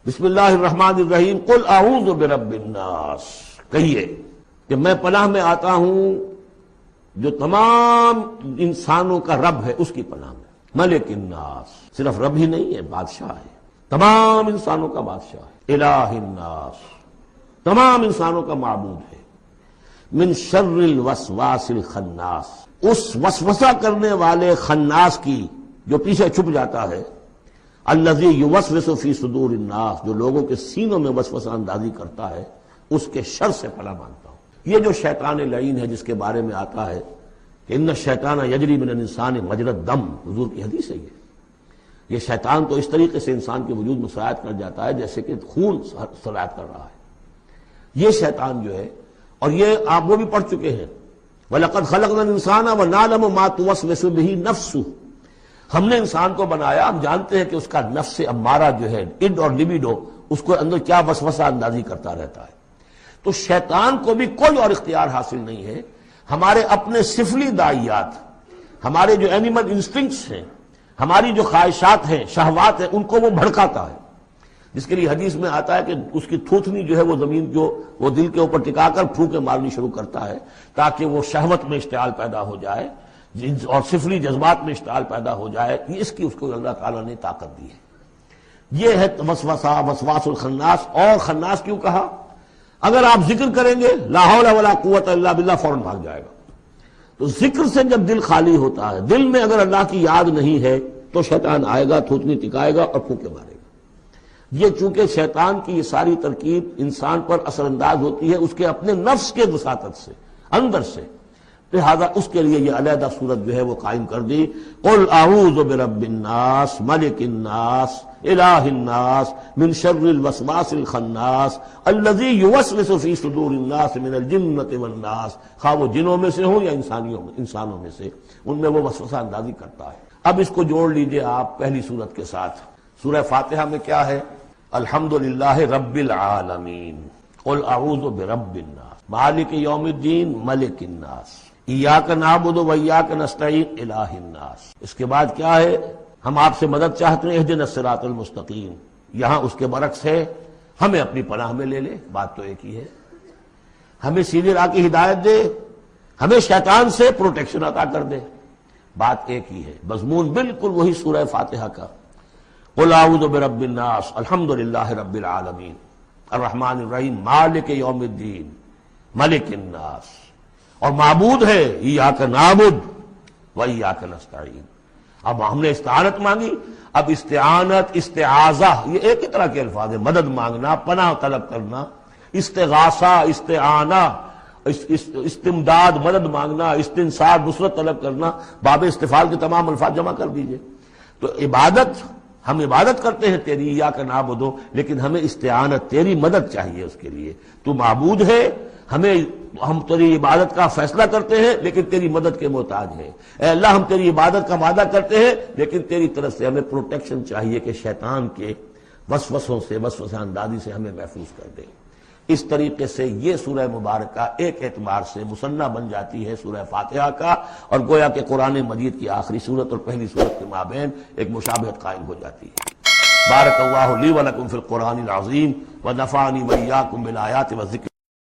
بسم اللہ الرحمن الرحیم قل اعوذ برب الناس، کہیے کہ میں پناہ میں آتا ہوں جو تمام انسانوں کا رب ہے اس کی پناہ میں۔ ملک الناس، صرف رب ہی نہیں ہے، بادشاہ ہے، تمام انسانوں کا بادشاہ ہے۔ الہ الناس، تمام انسانوں کا معبود ہے۔ من شر الوسواس الخناس، اس وسوسہ کرنے والے خناس کی جو پیچھے چھپ جاتا ہے، الذی یوسوس فی صدور الناس، جو لوگوں کے سینوں میں وسوسہ اندازی کرتا ہے، اس کے شر سے پناہ مانگتا ہوں۔ یہ جو شیطان لعین ہے جس کے بارے میں آتا ہے کہ ان الشیطان یجری من الانسان مجری الدم، حضور کی حدیث ہے یہ شیطان تو اس طریقے سے انسان کے وجود میں سرایت کر جاتا ہے جیسے کہ خون سرایت کر رہا ہے۔ یہ شیطان جو ہے، اور یہ آپ وہ بھی پڑھ چکے ہیں، وَلَقَدْ خَلَقْنَا الْإِنسَانَ وَنَعْلَمُ مَا تُوَسْوِسُ بِهِ نَفْسُهُ، ہم نے انسان کو بنایا، ہم جانتے ہیں کہ اس کا نفس امارہ جو ہے، اڈ اور لبیڈو، اس کو اندر کیا وسوسہ اندازی کرتا رہتا ہے۔ تو شیطان کو بھی کوئی اور اختیار حاصل نہیں ہے، ہمارے اپنے سفلی داعیات، ہمارے جو اینیمل انسٹنکٹس ہیں، ہماری جو خواہشات ہیں، شہوات ہیں، ان کو وہ بھڑکاتا ہے، جس کے لیے حدیث میں آتا ہے کہ اس کی تھوتنی جو ہے وہ زمین جو وہ دل کے اوپر ٹکا کر پھونکے مارنی شروع کرتا ہے تاکہ وہ شہوت میں اشتعال پیدا ہو جائے اور سفلی جذبات میں اشتعال پیدا ہو جائے۔ یہ اس کی اس کو اللہ تعالیٰ نے طاقت دی ہے۔ یہ ہے وسوسہ، وسواس الخناس۔ اور خناس کیوں کہا؟ اگر آپ ذکر کریں گے لا حول ولا قوت الا باللہ، فوراً بھاگ جائے گا۔ تو ذکر سے جب دل خالی ہوتا ہے، دل میں اگر اللہ کی یاد نہیں ہے تو شیطان آئے گا، تھوتنی ٹکائے گا اور پھونکے مارے گا۔ یہ چونکہ شیطان کی یہ ساری ترکیب انسان پر اثر انداز ہوتی ہے اس کے اپنے نفس کے وساطت سے، اندر سے، لہذا اس کے لیے یہ علیحدہ صورت جو ہے وہ قائم کر دی۔ قل اعوذ برب الناس ملک الناس الہ الناس من شر الوسواس الخناس الذی یوسوس فی صدور الناس من الجنۃ والناس، خواہ وہ جنوں میں سے ہوں یا انسانوں میں سے، ان میں وہ وسوسہ اندازی کرتا ہے۔ اب اس کو جوڑ لیجئے آپ پہلی صورت کے ساتھ۔ سورہ فاتحہ میں کیا ہے؟ الحمدللہ رب العالمین، قل اعوذ برب الناس مالک یوم الدین ملک الناس، ایاک نعبد و ایاک نستعین الہ الناس۔ اس کے بعد کیا ہے؟ ہم آپ سے مدد چاہتے ہیں، اہدنا الصراط المستقیم۔ یہاں اس کے برعکس ہے، ہمیں اپنی پناہ میں لے لے، بات تو ایک ہی ہے۔ ہمیں سیدھی راہ کی ہدایت دے، ہمیں شیطان سے پروٹیکشن عطا کر دے، بات ایک ہی ہے، مضمون بالکل وہی سورہ فاتحہ کا۔ قل اعوذ برب الناس الحمدللہ رب العالمین الرحمن الرحیم مالک یوم الدین ملک الناس، اور معبود ہے ایاک نعبد و ایاک نستعین۔ اب ہم نے استعانت مانگی، اب استعانت، استعاذہ، یہ ایک ہی طرح کے الفاظ ہیں، مدد مانگنا، پناہ طلب کرنا، استغاثہ، استعانہ، استمداد، مدد مانگنا، استنصار، نصرت طلب کرنا، باب استفعال کے تمام الفاظ جمع کر دیجئے۔ تو عبادت، ہم عبادت کرتے ہیں تیری، ایاک نعبد، لیکن ہمیں استعانت، تیری مدد چاہیے اس کے لیے۔ تو معبود ہے، ہم تیری عبادت کا فیصلہ کرتے ہیں لیکن تیری مدد کے محتاج ہیں۔ اے اللہ، ہم تیری عبادت کا وعدہ کرتے ہیں لیکن تیری طرف سے ہمیں پروٹیکشن چاہیے کہ شیطان کے وسوسوں سے، وسوسہ اندازی سے ہمیں محفوظ کر دے۔ اس طریقے سے یہ سورہ مبارکہ ایک اعتبار سے مثنیٰ بن جاتی ہے سورہ فاتحہ کا، اور گویا کہ قرآن مجید کی آخری سورت اور پہلی سورت کے مابین ایک مشابہت قائم ہو جاتی ہے۔ بارک اللہ لی و لکم فی القرآن العظیم و نفعنی و ایاکم بالآیات و ذکر